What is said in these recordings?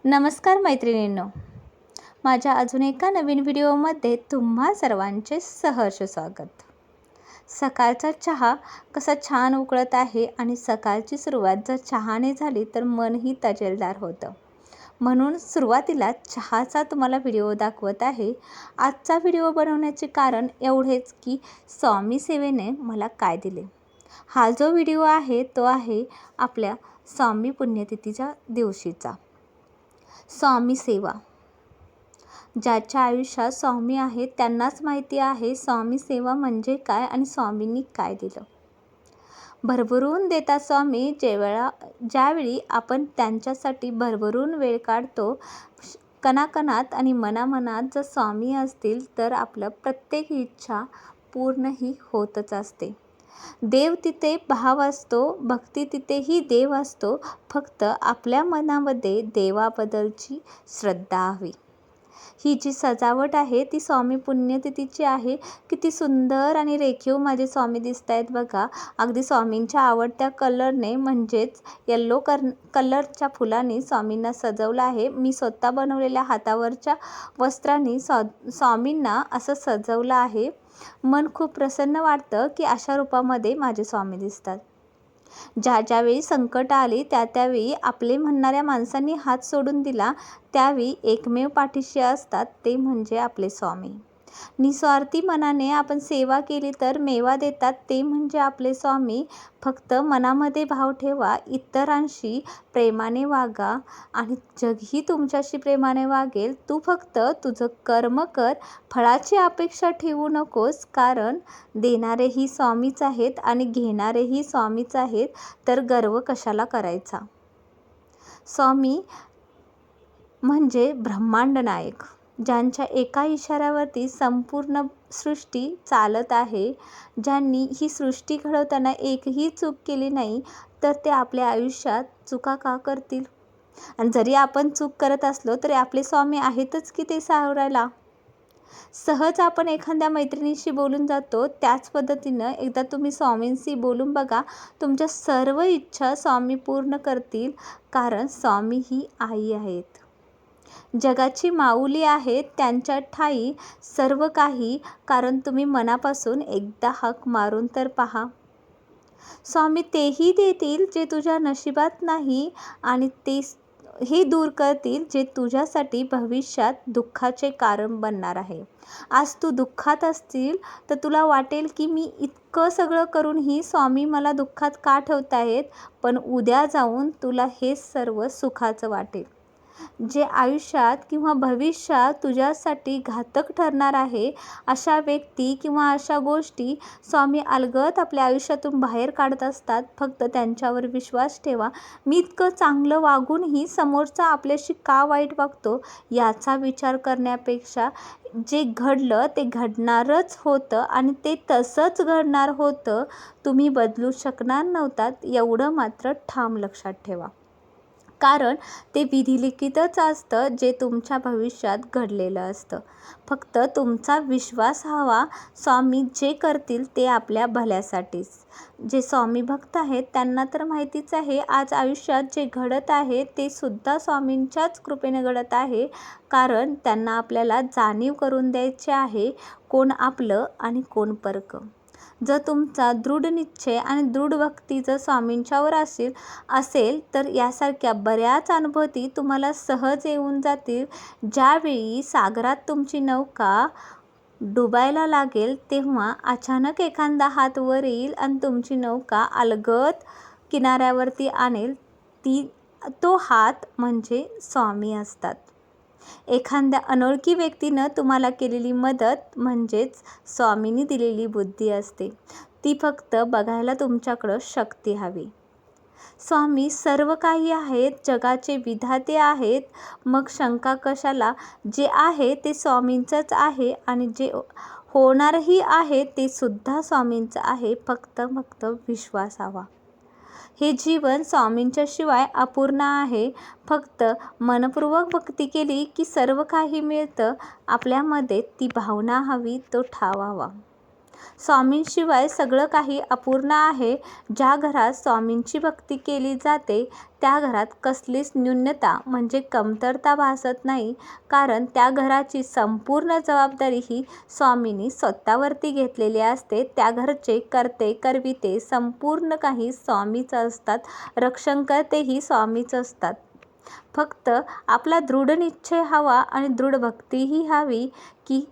नमस्कार मैत्रिणींनो, माझ्या अजून एका नवीन व्हिडिओमध्ये तुम्हा सर्वांचे सहर्ष स्वागत. सकाळचा चहा कसा छान उकळत आहे आणि सकाळची सुरुवात जर चहाने झाली तर मनही तजेलदार होतं. म्हणून सुरुवातीला चहाचा तुम्हाला व्हिडिओ दाखवत आहे. आजचा व्हिडिओ बनवण्याचे कारण एवढेच की स्वामी सेवेने मला काय दिले. हा जो व्हिडिओ आहे तो आहे आपल्या स्वामी पुण्यतिथीच्या दिवशीचा. स्वामी सेवा. ज्याच्या आयुष्यात स्वामी आहेत त्यांनाच माहिती आहे स्वामी सेवा म्हणजे काय आणि स्वामींनी काय दिलं. भरभरून देतात स्वामी. ज्यावेळी आपण त्यांच्यासाठी भरभरून वेळ काढतो, कणाकणात आणि मनामनात जर स्वामी असतील तर आपलं प्रत्येक इच्छा पूर्णही होतच असते. देव तिथे भाव असतो, भक्ती तिथेही देव असतो. फक्त आपल्या मनामध्ये देवाबद्दलची श्रद्धा हवी. ही जी सजावट आहे ती स्वामी पुण्यतिथीची आहे. किती सुंदर आणि रेखीव माझे स्वामी दिसत आहेत बघा. अगदी स्वामींच्या आवडत्या कलरने म्हणजेच येल्लो कलरच्या फुलांनी स्वामींना सजवलं आहे. मी स्वतः बनवलेल्या हातावरच्या वस्त्रांनी स्वामींना असं सजवलं आहे. मन खूप प्रसन्न वाटतं की अशा रूपामध्ये माझे स्वामी दिसतात. ज्यावेळी संकट आली त्यावेळी आपले म्हणणाऱ्या माणसांनी हात सोडून दिला त्यावेळी एकमेव पाठीशी असतात ते म्हणजे आपले स्वामी. निस्वार्थी मनाने आपण सेवा केली तर मेवा देतात ते म्हणजे आपले स्वामी. फक्त मनामध्ये भाव ठेवा, इतरांशी प्रेमाने वागा आणि जगही तुमच्याशी प्रेमाने वागेल. तू फक्त तुझं कर्म कर, फळाची अपेक्षा ठेवू नकोस. कारण देणारेही स्वामीच आहेत आणि घेणारेही स्वामीच आहेत, तर गर्व कशाला करायचा. स्वामी म्हणजे ब्रह्मांड नायक, ज्यांच्या एका इशाऱ्यावरती संपूर्ण सृष्टी चालत आहे. ज्यांनी ही सृष्टी घडवताना एकही चूक केली नाही, तर ते आपल्या आयुष्यात चुका का करतील. आणि जरी आपण चूक करत असलो तरी आपले स्वामी आहेतच की ते सावरायला. सहज आपण एखाद्या मैत्रिणीशी बोलून जातो, त्याच पद्धतीनं एकदा तुम्ही स्वामींशी बोलून बघा. तुमच्या सर्व इच्छा स्वामी पूर्ण करतील. कारण स्वामी ही आई आहेत, जगाची माऊली आहेत. त्यांच्या ठाई सर्व काही. कारण तुम्ही मनापासून एकदा हाक मारून तर पहा. स्वामी तेही देतील जे तुझ्या नशिबात नाही आणि हे दूर करतील जे तुझ्यासाठी भविष्यात दुःखाचे कारण बनणार आहे. आज तू दुःखात असतील तर तुला वाटेल की मी इतकं सगळं करूनही स्वामी मला दुःखात का ठेवत आहेत. पण उद्या जाऊन तुला हे सर्व सुखाचं वाटेल. जे आयुष्यात किंवा भविष्यात तुझ्यासाठी घातक ठरणार आहे अशा व्यक्ती किंवा अशा गोष्टी स्वामी अलगद आपल्या आयुष्यातून बाहेर काढत असतात. फक्त त्यांच्यावर विश्वास ठेवा. मी इतकं चांगलं वागूनही समोरचा आपल्याशी का वाईट वागतो याचा विचार करण्यापेक्षा जे घडलं ते घडणारच होतं आणि ते तसंच घडणार होतं. तुम्ही बदलू शकणार नव्हतात एवढं मात्र ठाम लक्षात ठेवा. कारण ते विधिलिखितच असतं जे तुमच्या भविष्यात घडलेलं असतं. फक्त तुमचा विश्वास हवा. स्वामी जे करतील ते आपल्या भल्यासाठीच. जे स्वामी भक्त आहेत त्यांना तर माहितीच आहे आज आयुष्यात जे घडत आहे ते सुद्धा स्वामींच्याच कृपेने घडत आहे. कारण त्यांना आपल्याला जाणीव करून द्यायची आहे कोण आपलं आणि कोण परक. जर तुमचा दृढ निश्चय आणि दृढ भक्ती जर स्वामींच्यावर असेल तर यासारख्या बऱ्याच अनुभूती तुम्हाला सहज येऊन जातील. ज्यावेळी सागरात तुमची नौका डुबायला लागेल तेव्हा अचानक एखादा हात वर येईल आणि तुमची नौका अलगद किनाऱ्यावरती आणेल. तो हात म्हणजे स्वामी असतात. एखाद्या अनोळखी व्यक्तीनं तुम्हाला केलेली मदत म्हणजेच स्वामींनी दिलेली बुद्धी असते. ती फक्त बघायला तुमच्याकडं शक्ती हवी. स्वामी सर्व काही आहेत, जगाचे विधाते आहेत. मग शंका कशाला. जे आहे ते स्वामींचंच आहे आणि जे होणारही आहे ते सुद्धा स्वामींचं आहे. फक्त विश्वास हवा. हे जीवन स्वामींच्या शिवाय अपूर्ण आहे. फक्त मनपूर्वक भक्ती केली की सर्व काही मिळतं. आपल्यामध्ये ती भावना हवी, तो ठाव हवा. स्वामींशिवाय सगळं काही अपूर्ण आहे. ज्या घरात स्वामींची भक्ती केली जाते त्या घरात कसलीच न्यूनता म्हणजे कमतरता भासत नाही, कारण त्या घराची संपूर्ण जबाबदारी ही स्वामींनी स्वतःवरती घेतलेली असते. त्या घरचे कर्ते करविते संपूर्ण काही स्वामीच असतात, रक्षणकर्तेही स्वामीच असतात. फक्त आपला दृढ निश्चय हवा आणि दृढ भक्तीही हवी की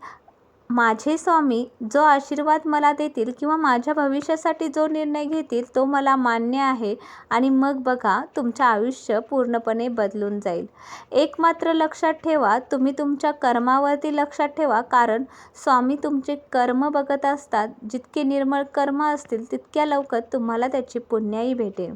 माझे स्वामी जो आशीर्वाद मला देतील किंवा माझ्या भविष्यासाठी जो निर्णय घेतील तो मला मान्य आहे, आणि मग बघा तुमचं आयुष्य पूर्णपणे बदलून जाईल. एक मात्र लक्षात ठेवा, तुम्ही तुमच्या कर्मावरती लक्षात ठेवा, कारण स्वामी तुमचे कर्म बघत असतात. जितके निर्मळ कर्म असतील तितक्या लवकर तुम्हाला त्याची पुण्याई भेटेल.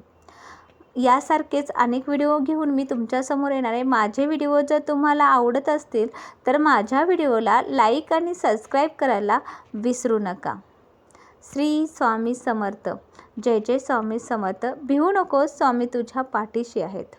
यासारखेच अनेक व्हिडिओ घेऊन मी तुमच्यासमोर येणार आहे. माझे व्हिडिओ जर तुम्हाला आवडत असतील तर माझ्या व्हिडिओला लाईक आणि सबस्क्राईब करायला विसरू नका. श्री स्वामी समर्थ. जय जय स्वामी समर्थ. भिवू नकोस, स्वामी तुझ्या पाठीशी आहेत.